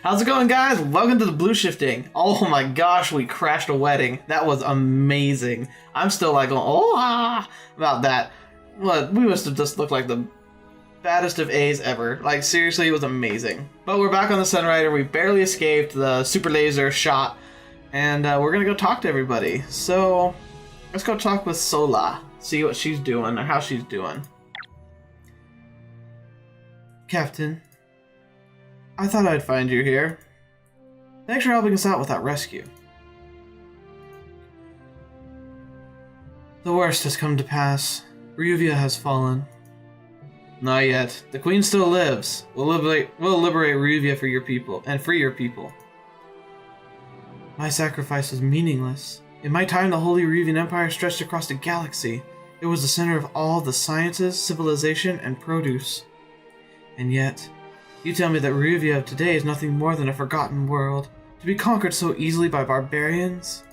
How's it going, guys? Welcome to the TheBlueShifting. Oh my gosh, we crashed a wedding. That was amazing. I'm still like going, about that. Well, we must have just looked like the baddest of A's ever. Like, seriously, it was amazing. But we're back on the Sunrider. We barely escaped the super laser shot. And we're gonna go talk to everybody. So, let's go talk with Sola. See what she's doing, or how she's doing. Captain, I thought I'd find you here. Thanks for helping us out with that rescue. The worst has come to pass. Reuvia has fallen. Not yet. The Queen still lives. We'll liberate Reuvia for your people, and free your people. My sacrifice was meaningless. In my time, the Holy Reuvian Empire stretched across the galaxy. It was the center of all the sciences, civilization, and produce. And yet, you tell me that Reuvia of today is nothing more than a forgotten world, to be conquered so easily by barbarians?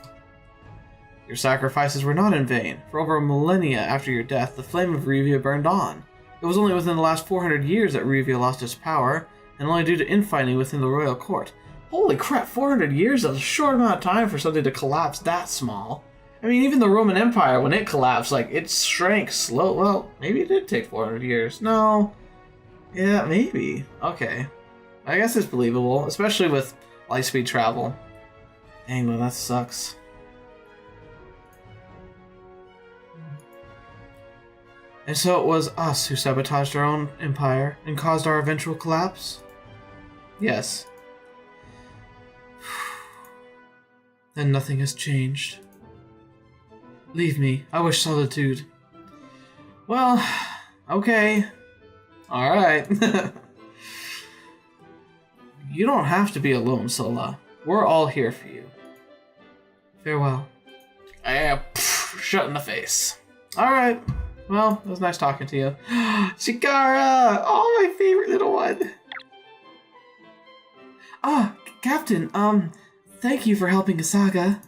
Your sacrifices were not in vain. For over a millennia after your death, the flame of Reuvia burned on. It was only within the last 400 years that Reuvia lost its power, and only due to infighting within the royal court. Holy crap, 400 years is a short amount of time for something to collapse that small. I mean, even the Roman Empire, when it collapsed, like, it shrank slow. Well, maybe it did take 400 years. No. Yeah, maybe. Okay. I guess it's believable, especially with light-speed travel. Dang, though, that sucks. And so it was us who sabotaged our own empire and caused our eventual collapse? Yes. Then nothing has changed. Leave me. I wish solitude. Well, okay. Alright. You don't have to be alone, Sola. We're all here for you. Farewell. Shut in the face. Alright. Well, it was nice talking to you. Chagara! Oh, my favorite little one. Ah, Captain, thank you for helping Asaga.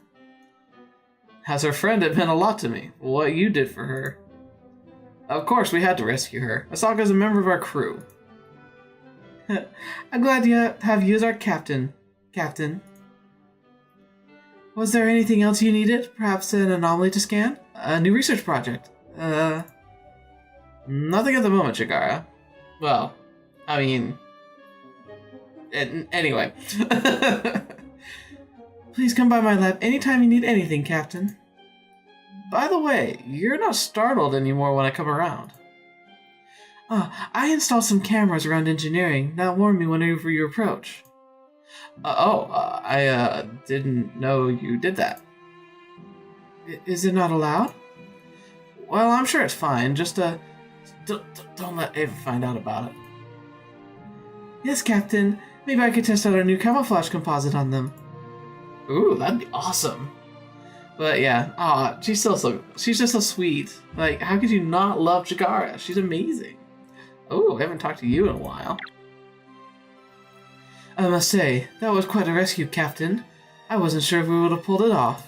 As her friend, it meant a lot to me, what you did for her. Of course, we had to rescue her. Asaga's a member of our crew. I'm glad to have you as our captain, Captain. Was there anything else you needed? Perhaps an anomaly to scan? A new research project? Nothing at the moment, Chagara. Well, I mean... Anyway. Please come by my lab anytime you need anything, Captain. By the way, you're not startled anymore when I come around. I installed some cameras around engineering. Now warn me whenever you approach. I didn't know you did that. Is it not allowed? Well, I'm sure it's fine. Just, don't let Ava find out about it. Yes, Captain. Maybe I could test out our new camouflage composite on them. Ooh, that'd be awesome. But yeah, she's just so sweet. Like, how could you not love Chagara? She's amazing. Oh, I haven't talked to you in a while. I must say, that was quite a rescue, Captain. I wasn't sure if we would have pulled it off.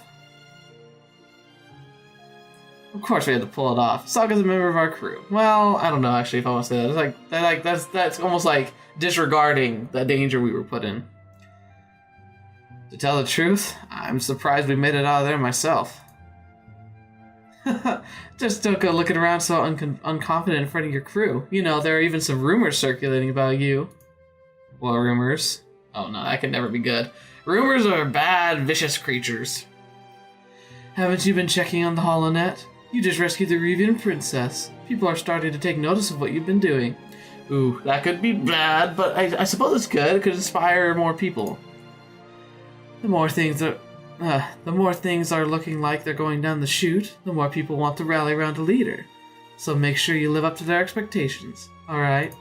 Of course we had to pull it off. Saga's a member of our crew. Well, I don't know actually if I want to say that. It's that's almost like disregarding the danger we were put in. To tell the truth, I'm surprised we made it out of there myself. Just don't go looking around so unconfident in front of your crew. You know, there are even some rumors circulating about you. What rumors? Oh no, that can never be good. Rumors are bad, vicious creatures. Haven't you been checking on the HoloNet? You just rescued the Reuvian princess. People are starting to take notice of what you've been doing. Ooh, that could be bad, but I suppose it's good. It could inspire more people. The more things are looking like they're going down the chute, the more people want to rally around a leader. So make sure you live up to their expectations, alright?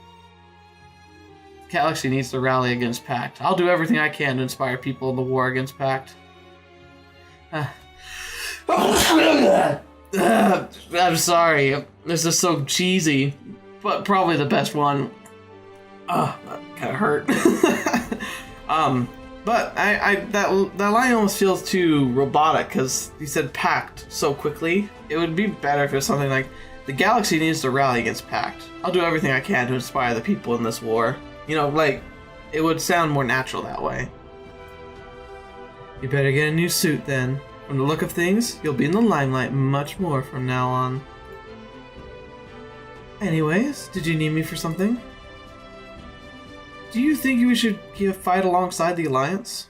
Galaxy needs to rally against PACT. I'll do everything I can to inspire people in the war against PACT. I'm sorry, this is so cheesy, but probably the best one. That kind of hurt. But that line almost feels too robotic because you said PACT so quickly. It would be better if it was something like, the galaxy needs to rally against PACT. I'll do everything I can to inspire the people in this war. You know, like, it would sound more natural that way. You better get a new suit then. From the look of things, you'll be in the limelight much more from now on. Anyways, did you need me for something? Do you think we should fight alongside the Alliance?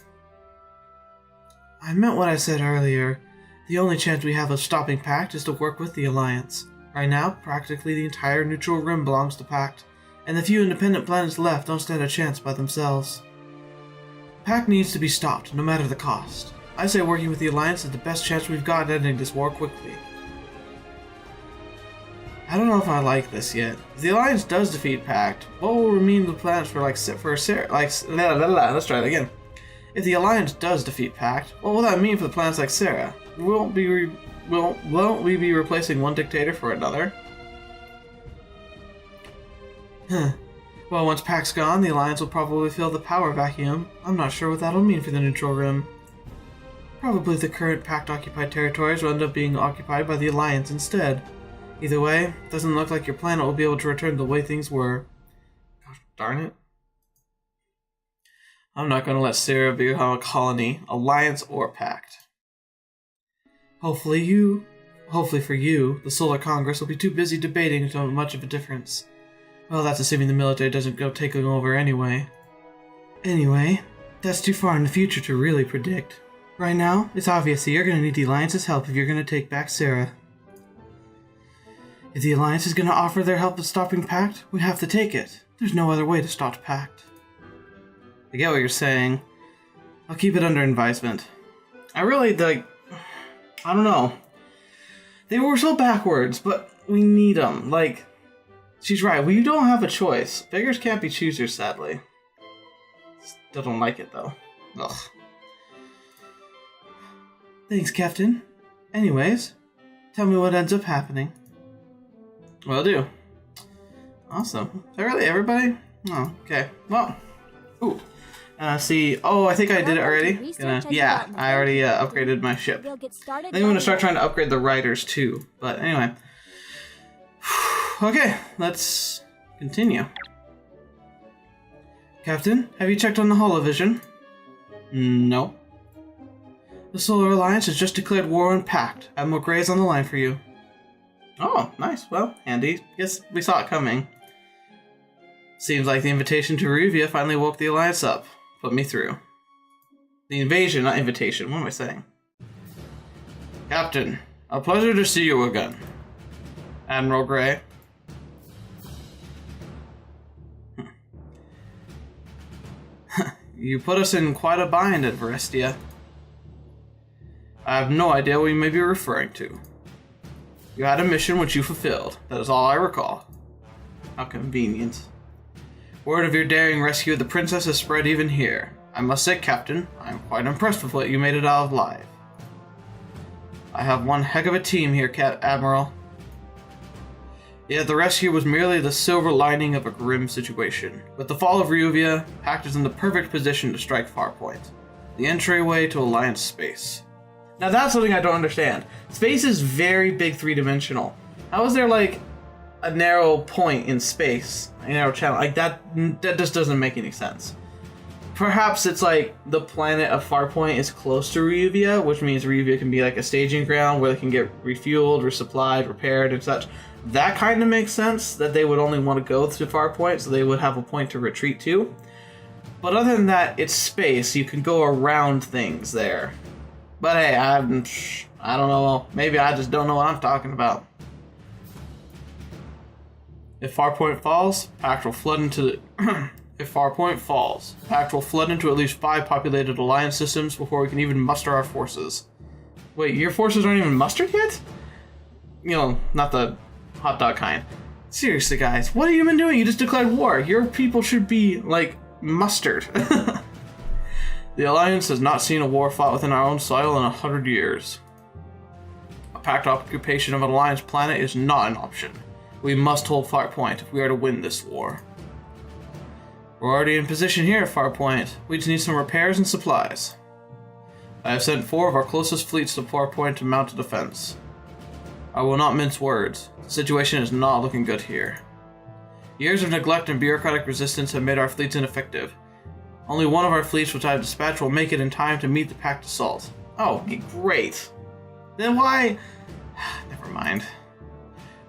I meant what I said earlier. The only chance we have of stopping PACT is to work with the Alliance. Right now, practically the entire neutral rim belongs to PACT, and the few independent planets left don't stand a chance by themselves. PACT needs to be stopped, no matter the cost. I say working with the Alliance is the best chance we've got at ending this war quickly. I don't know if I like this yet. If the Alliance does defeat PACT, what will remain the planets let's try it again. If the Alliance does defeat PACT, what will that mean for the planets like Sarah? Won't we be replacing one dictator for another? Well, once PACT's gone, the Alliance will probably fill the power vacuum. I'm not sure what that'll mean for the neutral rim. Probably the current PACT-occupied territories will end up being occupied by the Alliance instead. Either way, it doesn't look like your planet will be able to return to the way things were. Gosh darn it. I'm not going to let Sarah become a colony, Alliance or PACT. Hopefully for you, the Solar Congress will be too busy debating to make much of a difference. Well, that's assuming the military doesn't go taking over anyway. Anyway, that's too far in the future to really predict. Right now, it's obvious that you're going to need the Alliance's help if you're going to take back Sarah. If the Alliance is going to offer their help with stopping PACT, we have to take it. There's no other way to stop PACT. I get what you're saying. I'll keep it under advisement. I really, I don't know. They were so backwards, but we need them. She's right, we don't have a choice. Beggars can't be choosers, sadly. Still don't like it, though. Ugh. Thanks, Captain. Anyways, tell me what ends up happening. Will do. Awesome. Is that really everybody? Oh, okay. Well, ooh. See, oh, I think I did it already. Yeah, I already upgraded my ship. I think I'm gonna start trying to upgrade the riders too. But anyway. Okay, let's continue. Captain, have you checked on the holovision? No. The Solar Alliance has just declared war on PACT. Admiral Gray is on the line for you. Oh, nice. Well, handy. Guess we saw it coming. Seems like the invitation to Reuvia finally woke the Alliance up. Put me through. The invasion, not invitation. What am I saying? Captain, a pleasure to see you again. Admiral Gray. You put us in quite a bind at Varestia. I have no idea what you may be referring to. You had a mission which you fulfilled. That is all I recall. How convenient. Word of your daring rescue of the princess has spread even here. I must say, Captain, I am quite impressed with what you made it out alive. I have one heck of a team here, Admiral. Yet the rescue was merely the silver lining of a grim situation. With the fall of Reuvia, PACT is in the perfect position to strike Farpoint, the entryway to Alliance space. Now that's something I don't understand. Space is very big three-dimensional. How is there a narrow point in space, a narrow channel? That just doesn't make any sense. Perhaps it's the planet of Farpoint is close to Reuvia, which means Reuvia can be a staging ground where they can get refueled, resupplied, repaired, and such. That kind of makes sense, that they would only want to go to Farpoint, so they would have a point to retreat to. But other than that, it's space. You can go around things there. But hey, I don't know. Maybe I just don't know what I'm talking about. If Farpoint falls, PACT will flood into If Farpoint falls, PACT will flood into at least 5 populated Alliance systems before we can even muster our forces. Wait, your forces aren't even mustered yet? Not the hot dog kind. Seriously, guys, what have you been doing? You just declared war. Your people should be, mustered. The Alliance has not seen a war fought within our own soil in 100 years. A PACT occupation of an Alliance planet is not an option. We must hold Farpoint if we are to win this war. We're already in position here at Farpoint. We just need some repairs and supplies. I have sent 4 of our closest fleets to Farpoint to mount a defense. I will not mince words. The situation is not looking good here. Years of neglect and bureaucratic resistance have made our fleets ineffective. Only one of our fleets which I have dispatched will make it in time to meet the Pact assault. Oh, great. Then why... Never mind.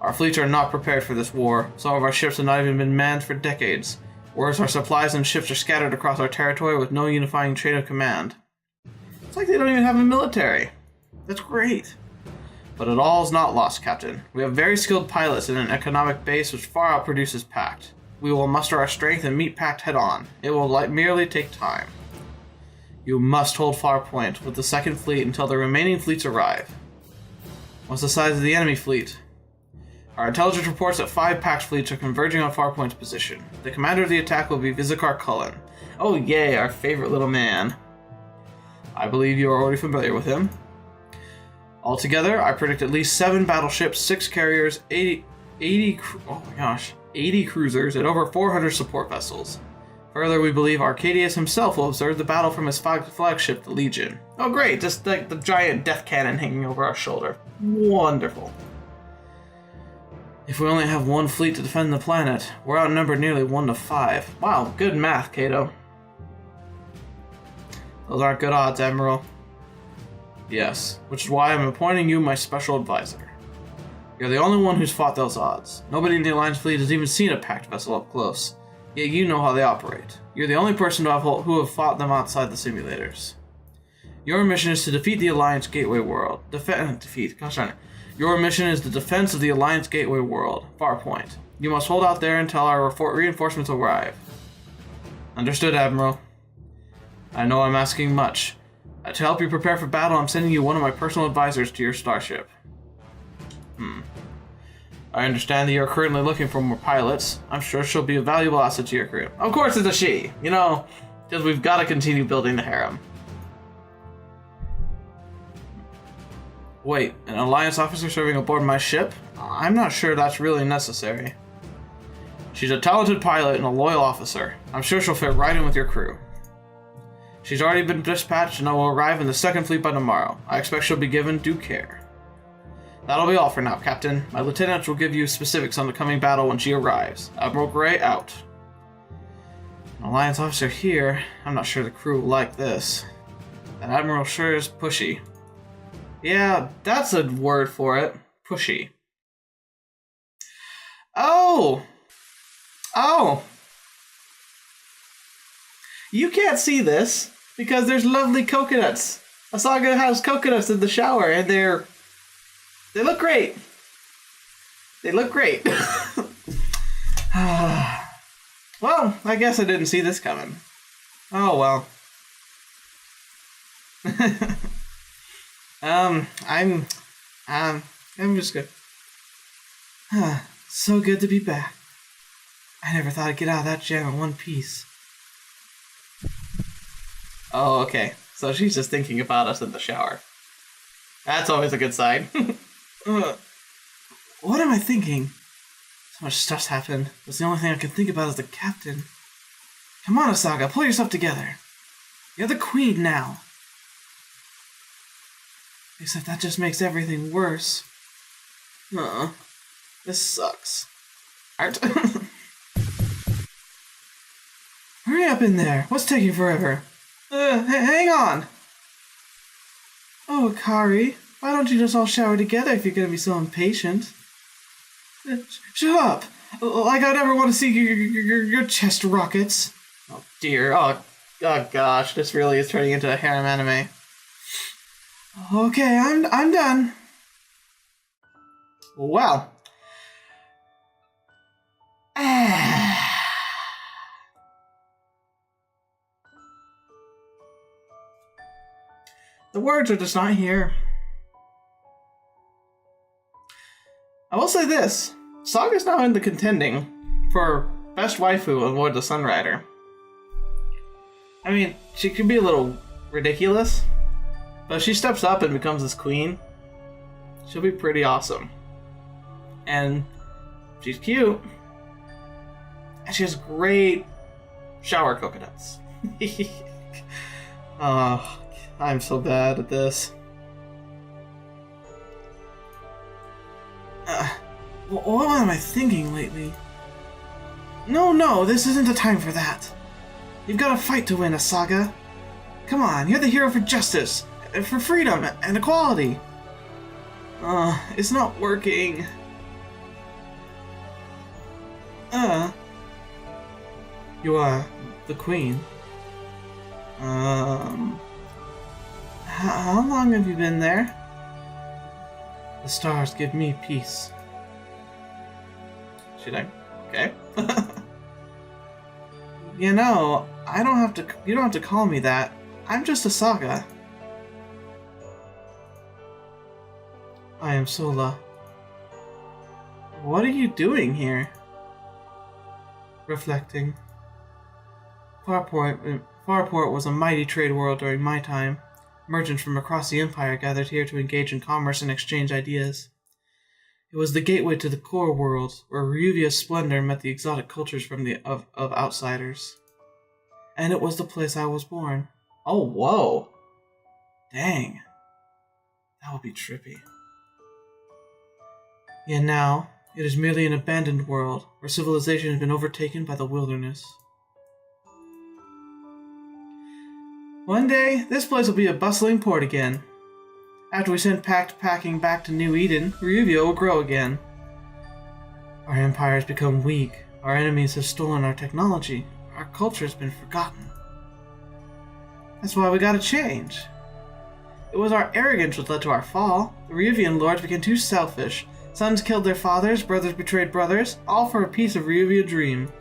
Our fleets are not prepared for this war. Some of our ships have not even been manned for decades. Whereas our supplies and ships are scattered across our territory with no unifying chain of command. It's like they don't even have a military. That's great. But it all is not lost, Captain. We have very skilled pilots in an economic base which far outproduces PACT. We will muster our strength and meet PACT head-on. It will merely take time. You must hold Farpoint with the second fleet until the remaining fleets arrive. What's the size of the enemy fleet? Our intelligence reports that 5 PACT fleets are converging on Farpoint's position. The commander of the attack will be Vizikar Cullen. Oh yay, our favorite little man. I believe you are already familiar with him. Altogether, I predict at least 7 battleships, 6 carriers, 80 cruisers, and over 400 support vessels. Further, we believe Arcadius himself will observe the battle from his flagship, the Legion. Oh great, just like the giant death cannon hanging over our shoulder. Wonderful. If we only have 1 fleet to defend the planet, we're outnumbered nearly 1 to 5. Wow, good math, Cato. Those aren't good odds, Admiral. Yes, which is why I'm appointing you my special advisor. You're the only one who's fought those odds. Nobody in the Alliance fleet has even seen a PACT vessel up close. Yet you know how they operate. You're the only person who have fought them outside the simulators. Your mission is to defeat the Alliance Gateway World. Your mission is the defense of the Alliance Gateway World, Farpoint. You must hold out there until our reinforcements arrive. Understood, Admiral. I know I'm asking much. To help you prepare for battle, I'm sending you one of my personal advisors to your starship. I understand that you're currently looking for more pilots. I'm sure she'll be a valuable asset to your crew. Of course it's a she, you know, because we've got to continue building the harem. Wait, an Alliance officer serving aboard my ship? I'm not sure that's really necessary. She's a talented pilot and a loyal officer. I'm sure she'll fit right in with your crew. She's already been dispatched and will arrive in the second fleet by tomorrow. I expect she'll be given due care. That'll be all for now, Captain. My lieutenants will give you specifics on the coming battle when she arrives. Admiral Gray, out. An Alliance officer here. I'm not sure the crew will like this. That Admiral sure is pushy. Yeah, that's a word for it. Pushy. Oh! You can't see this because there's lovely coconuts. Asaga has coconuts in the shower and they look great. They look great. Well, I guess I didn't see this coming. Oh well. I'm just good. So good to be back. I never thought I'd get out of that jam in one piece. Oh, okay. So she's just thinking about us in the shower. That's always a good sign. What am I thinking? So much stuff's happened. That's the only thing I can think about is the captain. Come on, Asaga, pull yourself together. You're the queen now. Except that just makes everything worse. This sucks. Art. Hurry up in there. What's taking forever? Hang on. Oh, Kari, why don't you just all shower together if you're gonna be so impatient? Shut up! Like I'd ever want to see your chest rockets. Oh dear. Oh gosh, this really is turning into a harem anime. Okay, I'm done. Well. The words are just not here. I will say this. Saga's now in the contending for best waifu on board the Sunrider. I mean, she could be a little ridiculous, but if she steps up and becomes this queen, she'll be pretty awesome. And she's cute. And she has great shower coconuts. Oh, I'm so bad at this. What am I thinking lately? No, this isn't the time for that. You've got a fight to win, Asaga. Come on, you're the hero for justice, for freedom, and equality. It's not working. You are the queen. How long have you been there? The stars give me peace. Should I? Okay. You know, you don't have to call me that. I'm just Asaga. I am Sola. What are you doing here? Reflecting. Farport was a mighty trade world during my time. Merchants from across the Empire gathered here to engage in commerce and exchange ideas. It was the gateway to the core world, where Reuvia's splendor met the exotic cultures of outsiders. And it was the place I was born. Oh, whoa! Dang. That would be trippy. Yet now, it is merely an abandoned world, where civilization has been overtaken by the wilderness. One day, this place will be a bustling port again. After we send PACT packing back to New Eden, Reuvia will grow again. Our empire has become weak, our enemies have stolen our technology, our culture has been forgotten. That's why we gotta change. It was our arrogance which led to our fall. The Reuvian lords became too selfish. Sons killed their fathers, brothers betrayed brothers, all for a piece of Reuvia dream.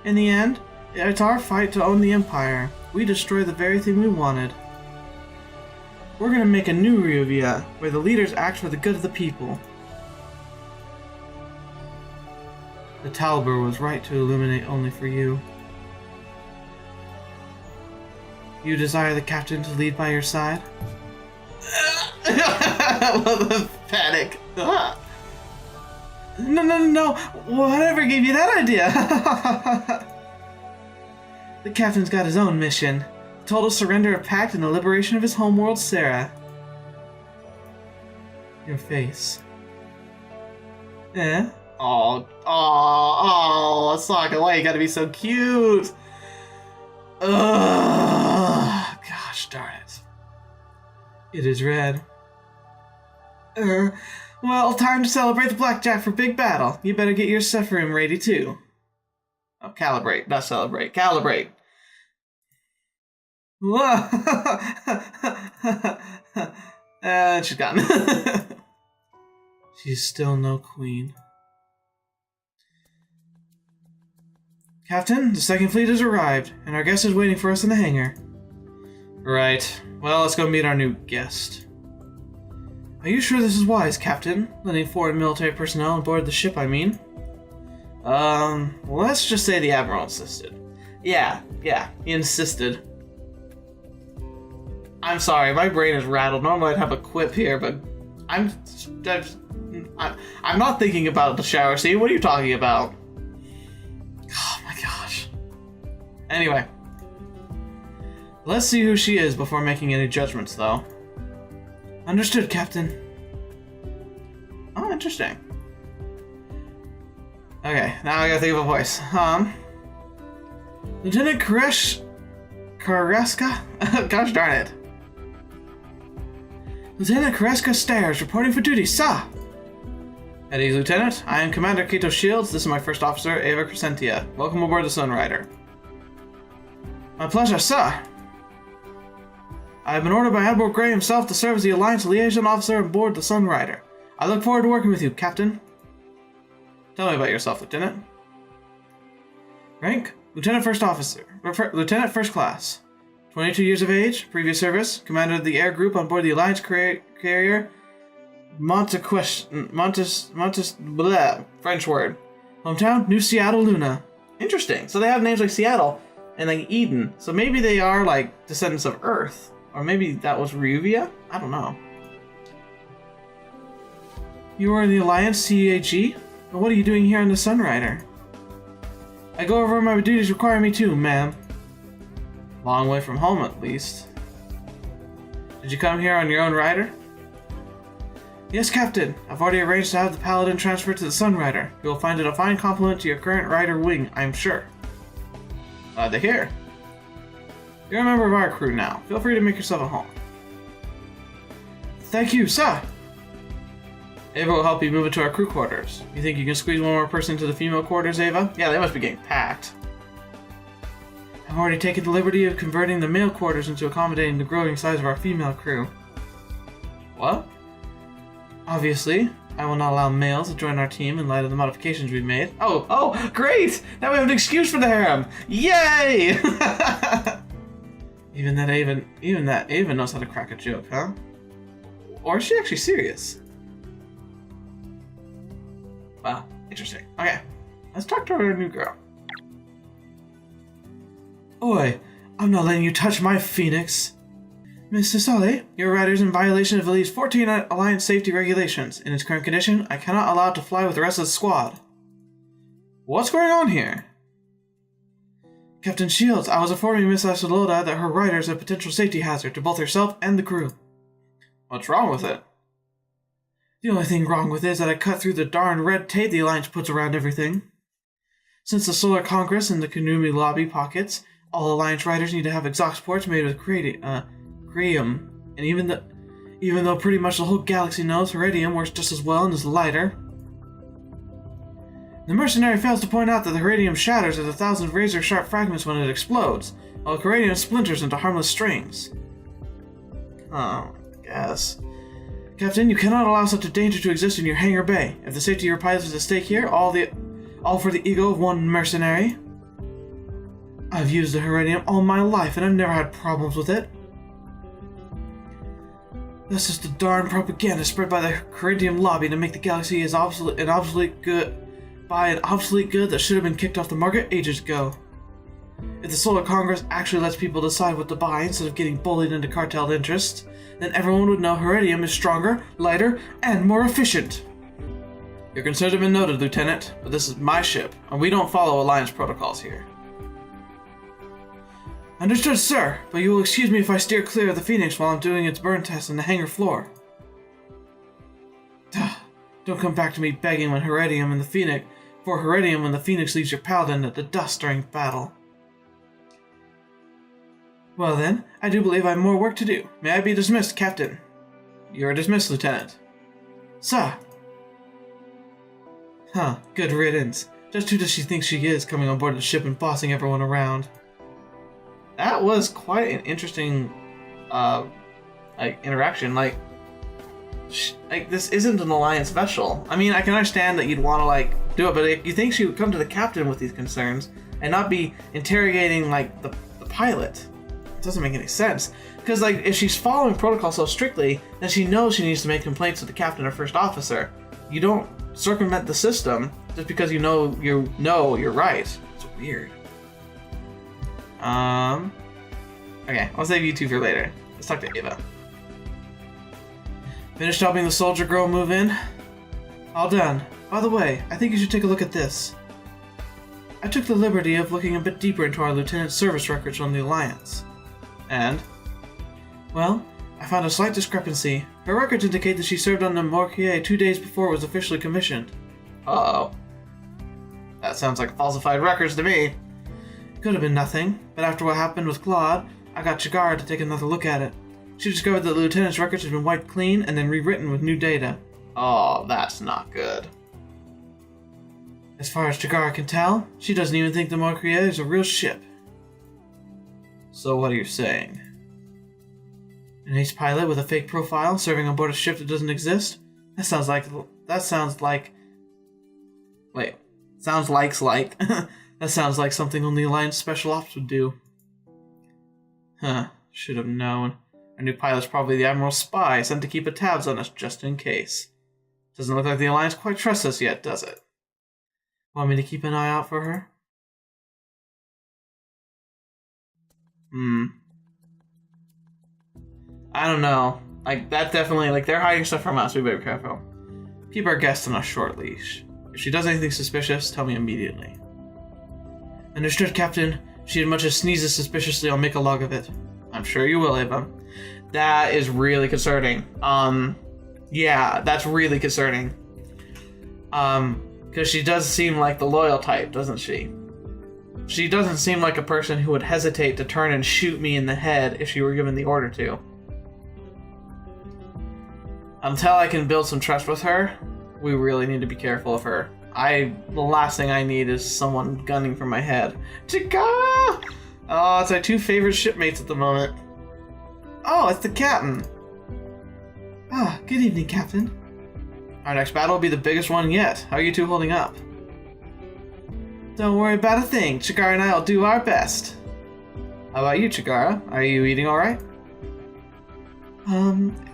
In the end, it's our fight to own the empire. We destroyed the very thing we wanted. We're gonna make a new Reuvia, where the leaders act for the good of the people. The Talbur was right to illuminate only for you. You desire the captain to lead by your side? The panic. No. Whatever gave you that idea? The captain's got his own mission. Total surrender of PACT and the liberation of his homeworld, Sarah. Your face. Eh? Oh, Asaga, why you gotta be so cute? Ugh, gosh darn it. It is red. Well, time to celebrate the blackjack for big battle. You better get your Sephirim ready too. Oh, calibrate, not celebrate. Calibrate. And she's gone. She's still no queen. Captain, the second fleet has arrived, and our guest is waiting for us in the hangar. Right. Well, let's go meet our new guest. Are you sure this is wise, Captain? Letting foreign military personnel on board the ship, I mean. Let's just say the Admiral insisted. Yeah, he insisted. I'm sorry, my brain is rattled. Normally I'd have a quip here, but I'm not thinking about the shower scene. What are you talking about? Oh my gosh. Anyway. Let's see who she is before making any judgments, though. Understood, Captain. Oh, interesting. Okay, now I gotta think of a voice. Lieutenant Kareska? Gosh darn it. Lieutenant Kareska Stairs, reporting for duty, sir! At ease, Lieutenant. I am Commander Kato Shields. This is my first officer, Ava Crescentia. Welcome aboard the Sunrider. My pleasure, sir. I have been ordered by Admiral Gray himself to serve as the Alliance liaison officer aboard the Sunrider. I look forward to working with you, Captain. Tell me about yourself, Lieutenant. Rank? Lieutenant First Officer. Lieutenant First Class. 22 years of age, previous service, commander of the air group on board the Alliance carrier French word. Hometown, New Seattle, Luna. Interesting. So they have names like Seattle and like Eden. So maybe they are like descendants of Earth. Or maybe that was Reuvia? I don't know. You are in the Alliance CAG? But what are you doing here on the Sunrider? I go over my duties require me to, ma'am. Long way from home, at least. Did you come here on your own rider? Yes, Captain. I've already arranged to have the Paladin transferred to the Sunrider. You will find it a fine compliment to your current rider wing, I'm sure. Glad to hear. You're a member of our crew now. Feel free to make yourself at home. Thank you, sir. Ava will help you move into our crew quarters. You think you can squeeze one more person into the female quarters, Ava? Yeah, they must be getting packed. I've already taken the liberty of converting the male quarters into accommodating the growing size of our female crew. What? Obviously, I will not allow males to join our team in light of the modifications we've made. Oh, great! Now we have an excuse for the harem! Yay! Even that Ava knows how to crack a joke, huh? Or is she actually serious? Wow, interesting. Okay, let's talk to our new girl. Oi, I'm not letting you touch my Phoenix. Mr. Sully, your rider's in violation of at least 14 Alliance safety regulations. In its current condition, I cannot allow it to fly with the rest of the squad. What's going on here? Captain Shields, I was informing Miss Asaga that her rider is a potential safety hazard to both herself and the crew. What's wrong with it? The only thing wrong with it is that I cut through the darn red tape the Alliance puts around everything. Since the Solar Congress and the Kanumi Lobby pockets, all Alliance riders need to have exhaust ports made with Graham, and even though pretty much the whole galaxy knows Iridium works just as well and is lighter, the mercenary fails to point out that the Iridium shatters into 1,000 razor-sharp fragments when it explodes, while Iridium splinters into harmless strings. Oh, I guess. Captain, you cannot allow such a danger to exist in your hangar bay. If the safety of your pilots is at stake here, all for the ego of one mercenary. I've used the Iridium all my life, and I've never had problems with it. That's just the darn propaganda spread by the Iridium lobby to make the galaxy an obsolete good that should have been kicked off the market ages ago. If the Solar Congress actually lets people decide what to buy instead of getting bullied into cartel interests, then everyone would know Iridium is stronger, lighter, and more efficient. Your concerns have been noted, Lieutenant, but this is my ship, and we don't follow Alliance protocols here. Understood, sir, but you will excuse me if I steer clear of the Phoenix while I'm doing its burn test on the hangar floor. Don't come back to me begging when Iridium and the Phoenix leaves your paladin at the dust during battle. Well then, I do believe I have more work to do. May I be dismissed, Captain? You are dismissed, Lieutenant. Sir. Good riddance. Just who does she think she is, coming on board the ship and bossing everyone around? That was quite an interesting, interaction. Like, this isn't an Alliance vessel. I mean, I can understand that you'd want to, do it, but you think she would come to the captain with these concerns and not be interrogating, the pilot. It doesn't make any sense. Because, if she's following protocol so strictly, then she knows she needs to make complaints to the captain or first officer. You don't circumvent the system just because you know you're right. It's weird. Okay, I'll save you two for later. Let's talk to Ava. Finished helping the soldier girl move in? All done. By the way, I think you should take a look at this. I took the liberty of looking a bit deeper into our lieutenant's service records on the Alliance. And? Well, I found a slight discrepancy. Her records indicate that she served on the Morquier 2 days before it was officially commissioned. Uh-oh. That sounds like falsified records to me. Could have been nothing, but after what happened with Claude, I got Chagara to take another look at it. She discovered that the lieutenant's records had been wiped clean and then rewritten with new data. Oh, that's not good. As far as Chagara can tell, she doesn't even think the Morquier is a real ship. So what are you saying? An ace pilot with a fake profile serving on board a ship that doesn't exist? That sounds like that sounds like something only Alliance Special Ops would do. Should have known. Our new pilot's probably the Admiral's spy, sent to keep tabs on us just in case. Doesn't look like the Alliance quite trusts us yet, does it? Want me to keep an eye out for her? I don't know. That definitely, they're hiding stuff from us. We better be careful. Keep our guest on a short leash. If she does anything suspicious, tell me immediately. Understood, Captain. If she as much as sneezes suspiciously, I'll make a log of it. I'm sure you will, Ava. That is really concerning. Yeah, that's really concerning. Because she does seem like the loyal type, doesn't she? She doesn't seem like a person who would hesitate to turn and shoot me in the head if she were given the order to. Until I can build some trust with her, we really need to be careful of her. The last thing I need is someone gunning for my head. Chagara! Oh, it's our two favorite shipmates at the moment. Oh, it's the captain. Ah, good evening, Captain. Our next battle will be the biggest one yet. How are you two holding up? Don't worry about a thing. Chagara and I will do our best. How about you, Chagara? Are you eating alright?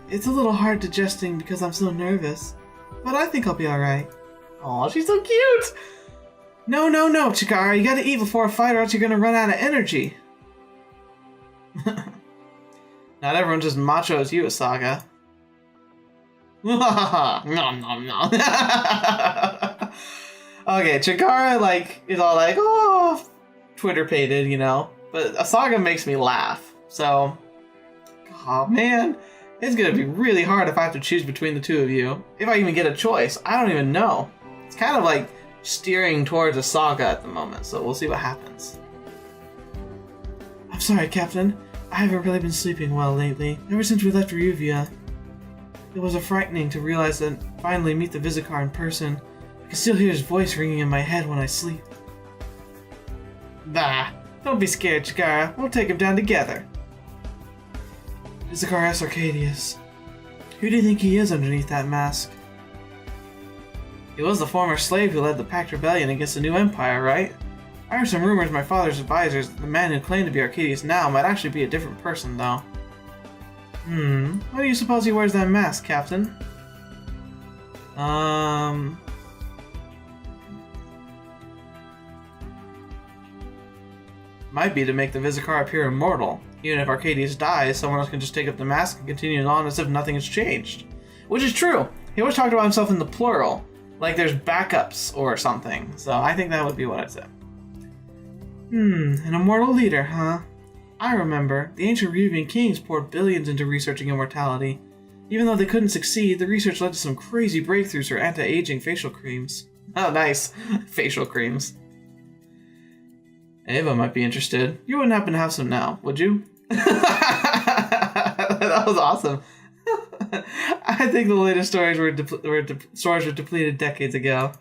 It's a little hard digesting because I'm so nervous. But I think I'll be alright. Aw, she's so cute! No, Chagara. You gotta eat before a fight or else you're gonna run out of energy. Not everyone's as macho as you, Asaga. No. Okay, Chagara, is all like, oh, Twitter-pated, you know? But Asaga makes me laugh. So, oh man, it's gonna be really hard if I have to choose between the two of you. If I even get a choice, I don't even know. It's kind of like steering towards Asaga at the moment, so we'll see what happens. I'm sorry, Captain. I haven't really been sleeping well lately, ever since we left Reuvia. It was frightening to realize that finally meet the Vizicar in person. I can still hear his voice ringing in my head when I sleep. Bah! Don't be scared, Chagara. We'll take him down together. Vizicar asks Arcadius. Who do you think he is underneath that mask? He was the former slave who led the PACT rebellion against the new empire, right? I heard some rumors my father's advisors that the man who claimed to be Arcadius now might actually be a different person, though. Why do you suppose he wears that mask, Captain? Might be to make the Vizicar appear immortal. Even if Arcadius dies, someone else can just take up the mask and continue on as if nothing has changed. Which is true. He always talked about himself in the plural. Like there's backups or something. So I think that would be what I'd say. An immortal leader, huh? I remember. The ancient Reuvian kings poured billions into researching immortality. Even though they couldn't succeed, the research led to some crazy breakthroughs for anti-aging facial creams. Oh, nice. Facial creams. Ava might be interested. You wouldn't happen to have some now, would you? That was awesome. I think the latest stories were depleted decades ago.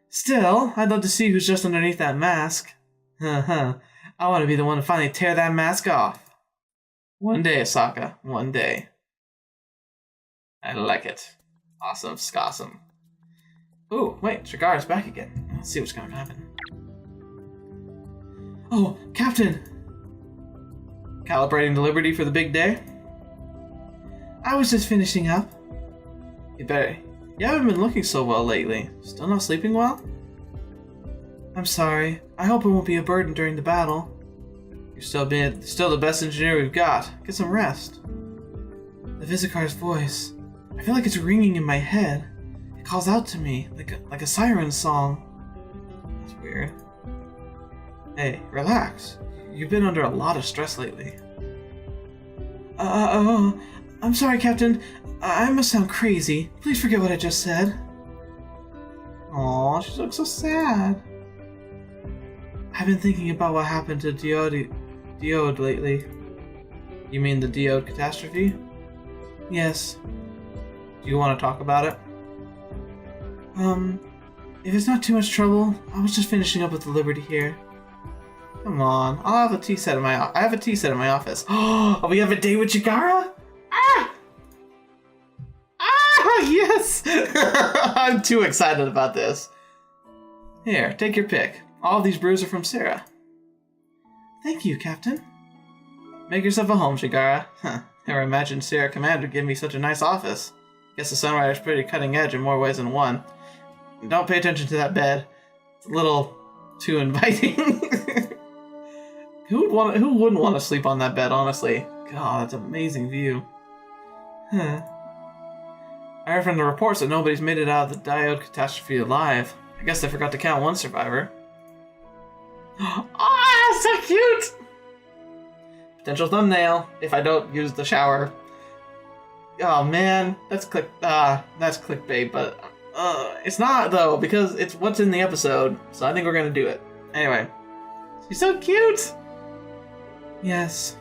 Still, I'd love to see who's just underneath that mask. I want to be the one to finally tear that mask off. One day, Asaga. One day. I like it. Awesome, skawsome. Ooh, wait, Chagara's back again. Let's see what's going to happen. Oh, Captain! Calibrating the Liberty for the big day? I was just finishing up. You haven't been looking so well lately. Still not sleeping well? I'm sorry. I hope it won't be a burden during the battle. You're still the best engineer we've got. Get some rest. The Vizicar's voice. I feel like it's ringing in my head. It calls out to me, like a siren song. That's weird. Hey, relax. You've been under a lot of stress lately. I'm sorry, Captain. I must sound crazy. Please forget what I just said. Aw, she looks so sad. I've been thinking about what happened to Diode lately. You mean the Diode catastrophe? Yes. Do you want to talk about it? If it's not too much trouble, I was just finishing up with the Liberty here. Come on, I'll have a tea set in my I have a tea set in my office. Oh, we have a date with Chagara? Ah! Ah, yes! I'm too excited about this. Here, take your pick. All of these brews are from Sarah. Thank you, Captain. Make yourself a home, Chagara. Never imagined Sarah Command would give me such a nice office. Guess the Sunrider's pretty cutting edge in more ways than one. Don't pay attention to that bed. It's a little too inviting. Who wouldn't want to sleep on that bed, honestly? God, that's an amazing view. I heard from the reports that nobody's made it out of the Diode catastrophe alive. I guess they forgot to count one survivor. Ah, so cute! Potential thumbnail, if I don't use the shower. Oh man, that's clickbait, but it's not though, because it's what's in the episode, so I think we're gonna do it. Anyway. She's so cute! Yes.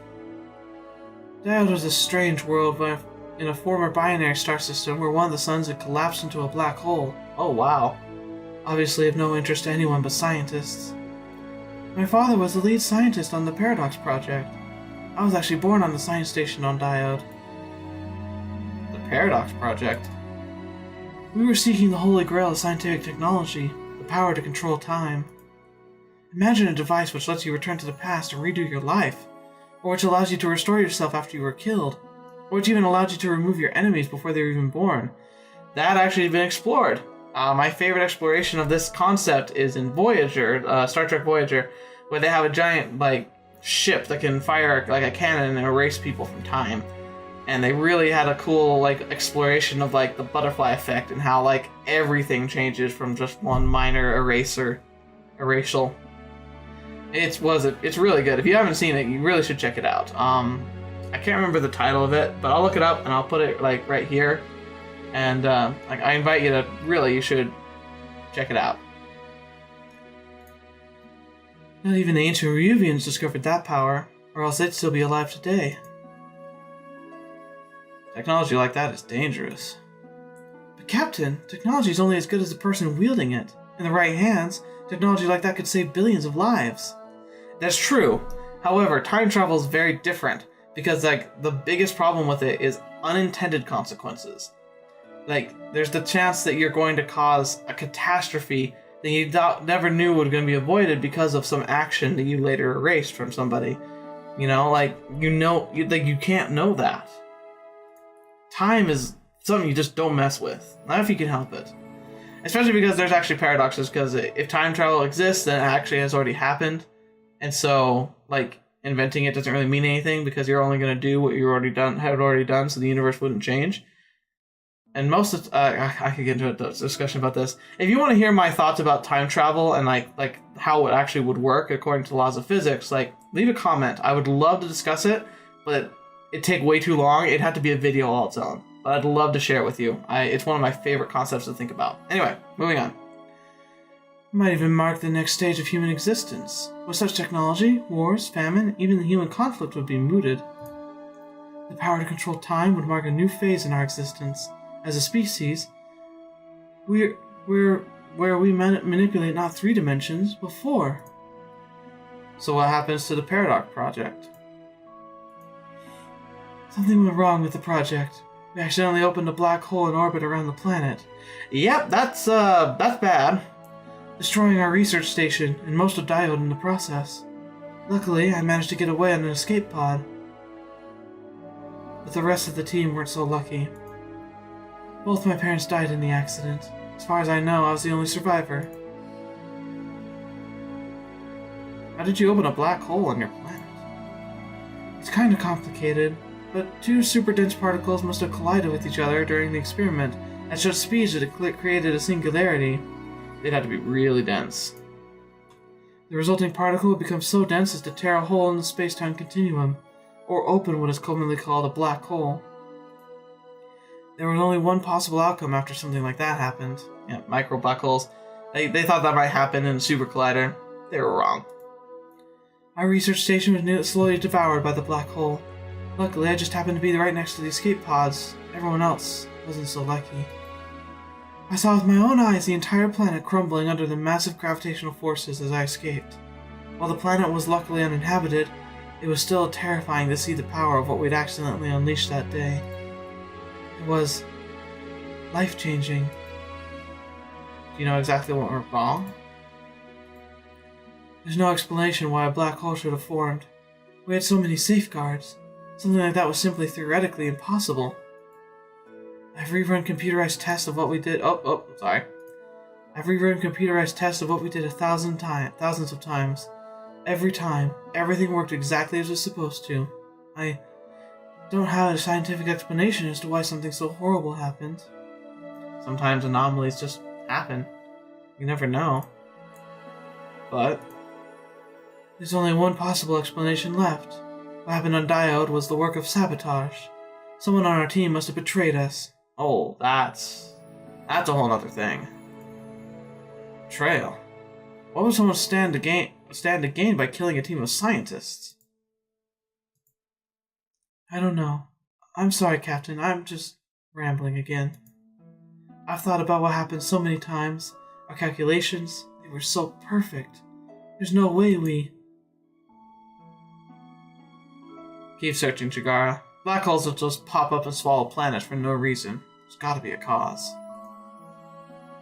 Diode was a strange world where, in a former binary star system where one of the suns had collapsed into a black hole. Oh, wow. Obviously of no interest to anyone but scientists. My father was the lead scientist on the Paradox Project. I was actually born on the science station on Diode. The Paradox Project? We were seeking the holy grail of scientific technology, the power to control time. Imagine a device which lets you return to the past and redo your life, or which allows you to restore yourself after you were killed, or which even allows you to remove your enemies before they were even born. That actually has been explored. My favorite exploration of this concept is in Voyager, Star Trek Voyager, where they have a giant, ship that can fire, a cannon and erase people from time. And they really had a cool, exploration of, the butterfly effect and how, everything changes from just one minor erasal. It's really good. If you haven't seen it, you really should check it out. I can't remember the title of it, but I'll look it up and I'll put it, right here. And, I invite you to, you should check it out. Not even the ancient Reuvians discovered that power, or else they'd still be alive today. Technology like that is dangerous. But Captain, technology is only as good as the person wielding it. In the right hands, technology like that could save billions of lives. That's true. However, time travel is very different, because, the biggest problem with it is unintended consequences. There's the chance that you're going to cause a catastrophe that you never knew was going to be avoided because of some action that you later erased from somebody. You can't know that. Time is something you just don't mess with. Not if you can help it. Especially because there's actually paradoxes, because if time travel exists, then it actually has already happened. And so, inventing it doesn't really mean anything, because you're only going to do what you had already done, so the universe wouldn't change. And most of I could get into a discussion about this. If you want to hear my thoughts about time travel and how it actually would work according to the laws of physics, leave a comment. I would love to discuss it, but it'd take way too long. It'd have to be a video all its own. But I'd love to share it with you. It's one of my favorite concepts to think about. Anyway, moving on. It might even mark the next stage of human existence. With such technology, wars, famine, even the human conflict would be mooted. The power to control time would mark a new phase in our existence. As a species, we're where we manipulate not 3 dimensions, but 4. So what happens to the Paradox Project? Something went wrong with the project. We accidentally opened a black hole in orbit around the planet. Yep, that's bad. Destroying our research station and most of Diode in the process. Luckily, I managed to get away on an escape pod. But the rest of the team weren't so lucky. Both my parents died in the accident. As far as I know, I was the only survivor. How did you open a black hole on your planet? It's kinda complicated, but 2 super dense particles must have collided with each other during the experiment at such speeds that it created a singularity. They'd have to be really dense. The resulting particle would become so dense as to tear a hole in the space-time continuum, or open what is commonly called a black hole. There was only one possible outcome after something like that happened. Yeah, micro black holes. They thought that might happen in a super collider. They were wrong. Our research station was slowly devoured by the black hole. Luckily, I just happened to be right next to the escape pods. Everyone else wasn't so lucky. I saw with my own eyes the entire planet crumbling under the massive gravitational forces as I escaped. While the planet was luckily uninhabited, it was still terrifying to see the power of what we'd accidentally unleashed that day. It was life-changing. Do you know exactly what went wrong? There's no explanation why a black hole should have formed. We had so many safeguards. Something like that was simply theoretically impossible. I've rerun computerized tests of what we did. I've rerun computerized tests of what we did thousands of times. Every time, everything worked exactly as it was supposed to. I don't have a scientific explanation as to why something so horrible happened. Sometimes anomalies just happen. You never know. But there's only one possible explanation left. What happened on Diode was the work of sabotage. Someone on our team must have betrayed us. Oh, that's a whole other thing. Betrayal. What would someone stand to gain by killing a team of scientists? I don't know. I'm sorry, Captain. I'm just rambling again. I've thought about what happened so many times. Our calculations, they were so perfect. There's no way we... Keep searching, Chagara. Black holes will just pop up and swallow planets for no reason. There's gotta be a cause.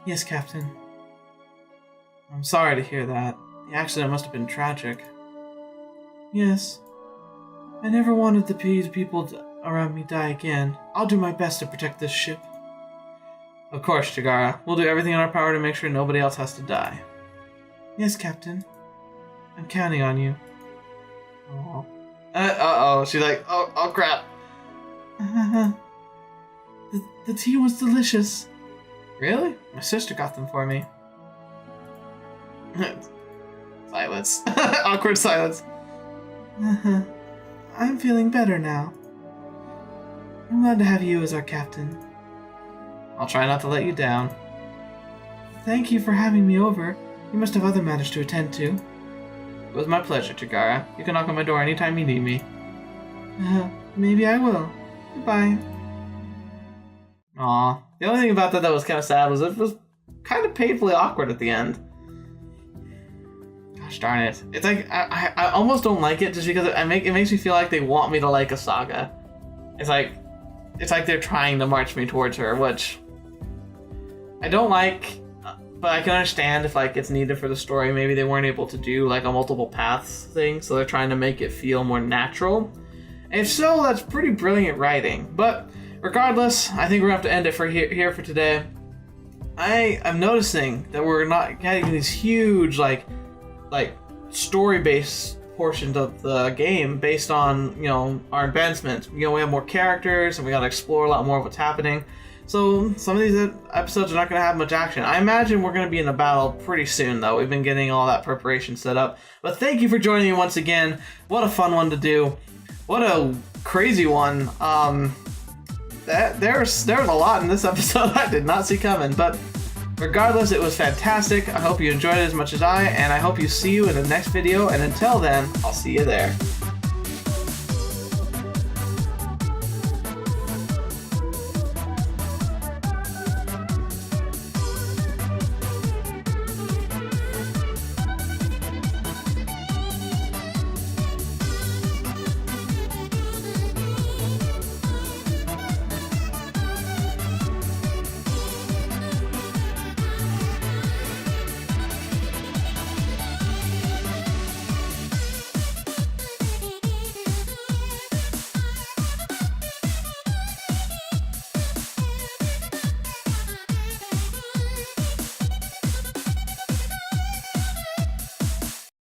Yes, Captain. I'm sorry to hear that. The accident must have been tragic. Yes. I never wanted the people around me die again. I'll do my best to protect this ship. Of course, Chagara. We'll do everything in our power to make sure nobody else has to die. Yes, Captain. I'm counting on you. Oh. Uh-oh. She's like, oh crap. The tea was delicious. Really? My sister got them for me. Silence. Awkward silence. I'm feeling better now. I'm glad to have you as our captain. I'll try not to let you down. Thank you for having me over. You must have other matters to attend to. It was my pleasure, Chagara. You can knock on my door anytime you need me. Maybe I will. Goodbye. Aw. The only thing about that was kind of sad was it was kind of painfully awkward at the end. Gosh darn it. It's like, I almost don't like it just because it makes me feel like they want me to like Asaga. It's like they're trying to march me towards her, which I don't like, but I can understand if like it's needed for the story. Maybe they weren't able to do like a multiple paths thing, so they're trying to make it feel more natural. If so, that's pretty brilliant writing. But regardless, I think we're gonna have to end it for here for today. I am noticing that we're not getting these huge like story-based portions of the game based on, you know, our advancements. You know, we have more characters and we gotta explore a lot more of what's happening. So some of these episodes are not gonna have much action. I imagine we're gonna be in a battle pretty soon though. We've been getting all that preparation set up. But thank you for joining me once again. What a fun one to do. What a crazy one. There's a lot in this episode I did not see coming, but regardless, it was fantastic. I hope you enjoyed it as much as I, and I hope you see you in the next video, and until then, I'll see you there.